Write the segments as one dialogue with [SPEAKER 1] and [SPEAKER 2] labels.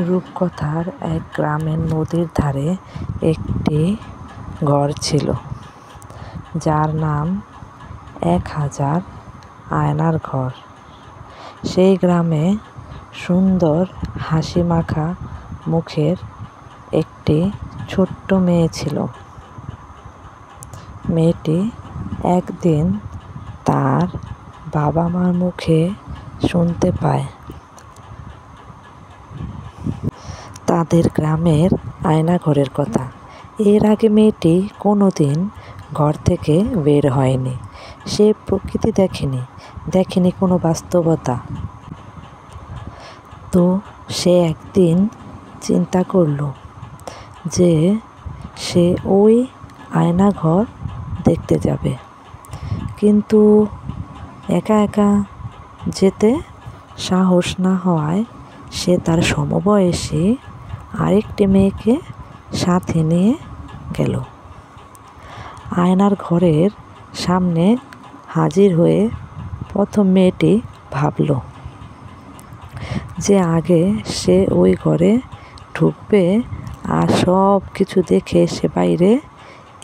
[SPEAKER 1] রূপকথার এক গ্রামের নদীর ধারে একটি ঘর ছিল, যার নাম 1000 আয়নার ঘর। সেই গ্রামে সুন্দর হাসিমাখা মুখের একটি ছোট্ট মেয়ে ছিল। মেয়েটি একদিন তার বাবা মার মুখে শুনতে পায় তাদের গ্রামের আয়নাঘরের কথা। এর আগে মেয়েটি কোনোদিন ঘর থেকে বের হয়নি। সে প্রকৃতি দেখেনি কোনো বাস্তবতা। তো সে একদিন চিন্তা করল যে সে ওই আয়নাঘর দেখতে যাবে, কিন্তু একা একা যেতে সাহস না হওয়ায় সে তার সমবয়সী আরেকটি মেয়েকে সাথে নিয়ে গেল। আয়নার ঘরের সামনে হাজির হয়ে প্রথম মেয়েটি ভাবল যে আগে সে ওই ঘরে ঢুকবে আর সব কিছু দেখে সে বাইরে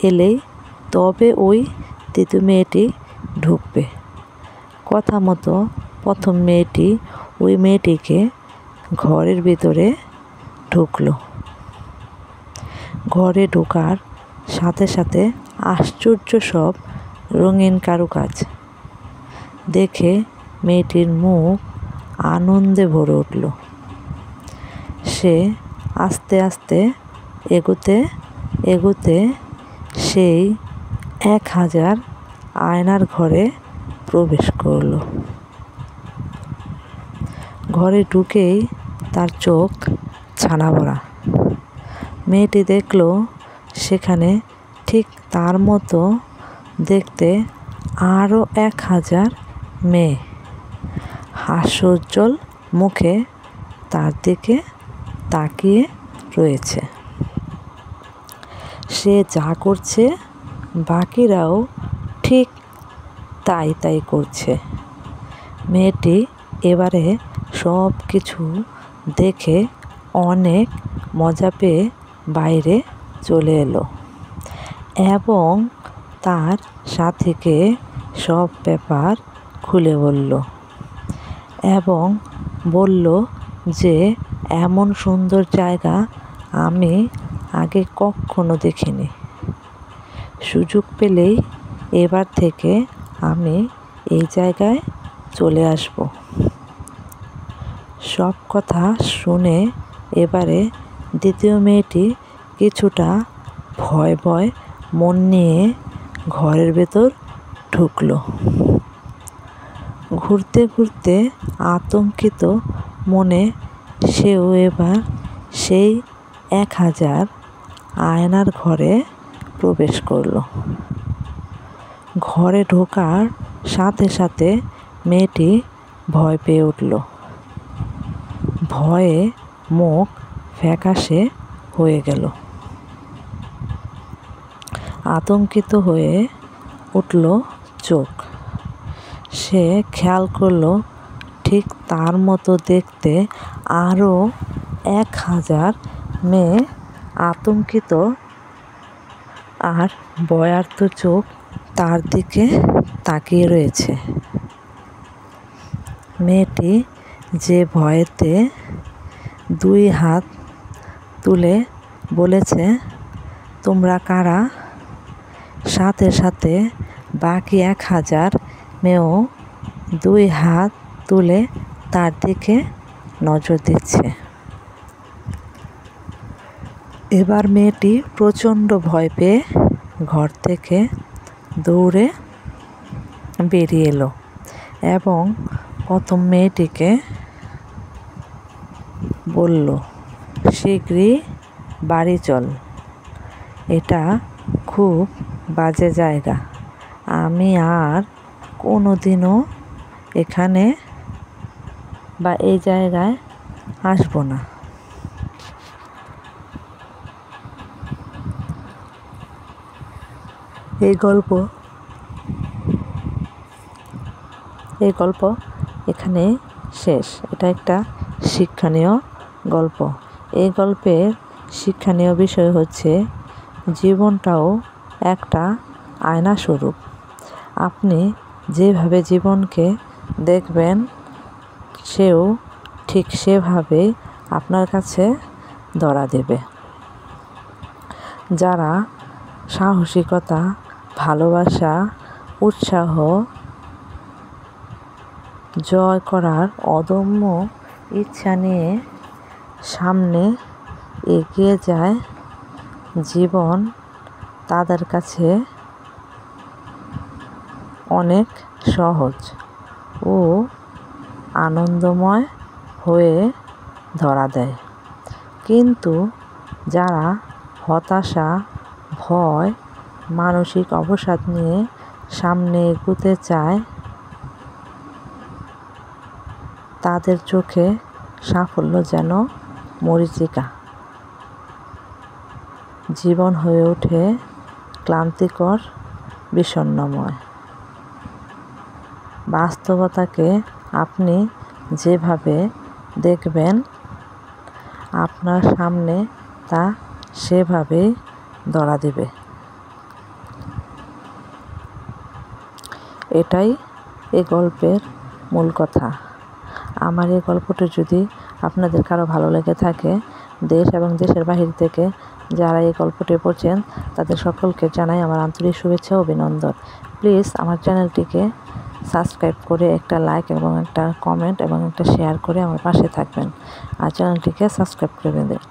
[SPEAKER 1] এলেই তবে ওই দ্বিতীয় মেয়েটি ঢুকবে। কথা মতো প্রথম মেয়েটি ওই মেয়েটিকে ঘরের ভিতরে ঢুকলো। ঘরে ঢোকার সাথে সাথে আশ্চর্য সব রঙিন কারুকাজ দেখে মেয়েটির মুখ আনন্দে ভরে উঠল। সে আস্তে আস্তে এগোতে সেই 1000 আয়নার ঘরে প্রবেশ করল। ঘরে ঢুকেই তার চোখ ছানা ভরা। মেয়েটি দেখল সেখানে ঠিক তার মতো দেখতে আরও 1000 মেয়ে হাস্যোজ্জ্বল মুখে তার দিকে তাকিয়ে রয়েছে। সে যা করছে বাকিরাও ঠিক তাই করছে। মেয়েটি এবারে সব কিছু দেখে অনেক মজা পেয়ে বাইরে চলে এলো এবং তার সাথীকে সব ব্যাপার খুলে বলল এবং বলল যে এমন সুন্দর জায়গা আমি আগে কখনো দেখিনি। সুযোগ পেলেই এবার থেকে আমি এই জায়গায় চলে আসব। সব কথা শুনে এবারে দ্বিতীয় মেয়েটি কিছুটা ভয় মন নিয়ে ঘরের ভেতর ঢুকলো। ঘুরতে ঘুরতে আতঙ্কিত মনে সেও এবার সেই 1000 আয়নার ঘরে প্রবেশ করল। ঘরে ঢোকার সাথে সাথে মেয়েটি ভয় পেয়ে উঠল। ভয়ে মুখ ফ্যাকাশে হয়ে গেল। আতঙ্কিত হয়ে উঠল চোখ। সে খেয়াল করল ঠিক তার মতো দেখতে আরও 1000 মেয়ে আতঙ্কিত আর ভয়ার্ত চোখ তার দিকে তাকিয়ে রয়েছে। মেয়েটি যে ভয়েতে 2 হাত তুলে বলেছে, তোমরা কারা? সাথে সাথে বাকি 1000 মেয়েও 2 হাত তুলে তার দিকে নজর দিচ্ছে। এবার মেয়েটি প্রচণ্ড ভয় পেয়ে ঘর থেকে দৌড়ে বেরিয়ে এলো এবং প্রথম মেয়েটিকে বলল, শীঘ্রই বাড়ি চল, এটা খুব বাজে জায়গা, আমি আর কোনোদিনও এখানে বা এই জায়গায় আসবো না। এই গল্প এখানে শেষ। এটা একটা শিক্ষণীয় গল্প। এই গল্পের শিক্ষণীয় বিষয় হচ্ছে জীবনটাও একটা আয়না স্বরূপ। আপনি যেভাবে জীবনকে দেখবেন সেও ঠিক সেভাবেই আপনার কাছে ধরা দেবে। যারা সাহসিকতা, ভালোবাসা, উৎসাহ, জয় করার অদম্য ইচ্ছা নিয়ে সামনে এগিয়ে যায়, জীবন তাদের কাছে অনেক সহজ ও আনন্দময় হয়ে ধরা দেয়। কিন্তু যারা হতাশা, ভয়, মানসিক অবসাদ নিয়ে সামনে এগোতে চায়, তাদের চোখে সাফল্য যেন মরীচিকা। জীবন হয়ে ওঠে ক্লান্তিকর, বিষণ্ণময়। বাস্তবতাকে আপনি যেভাবে দেখবেন, আপনার সামনে তা সেভাবেই ধরা দেবে। এটাই এই গল্পের মূল কথা। আমার এই গল্পটি যদি আপনাদের কারো ভালো লেগে থাকে, দেশ এবং দেশের বাহির থেকে যারা এই গল্পটি পড়ছেন তাদের সকলকে জানাই আমার আন্তরিক শুভেচ্ছা ও অভিনন্দন। প্লিজ আমার চ্যানেলটিকে সাবস্ক্রাইব করে একটা লাইক এবং একটা কমেন্ট এবং একটা শেয়ার করে আমার পাশে থাকবেন, আর চ্যানেলটিকে সাবস্ক্রাইব করে দেবেন।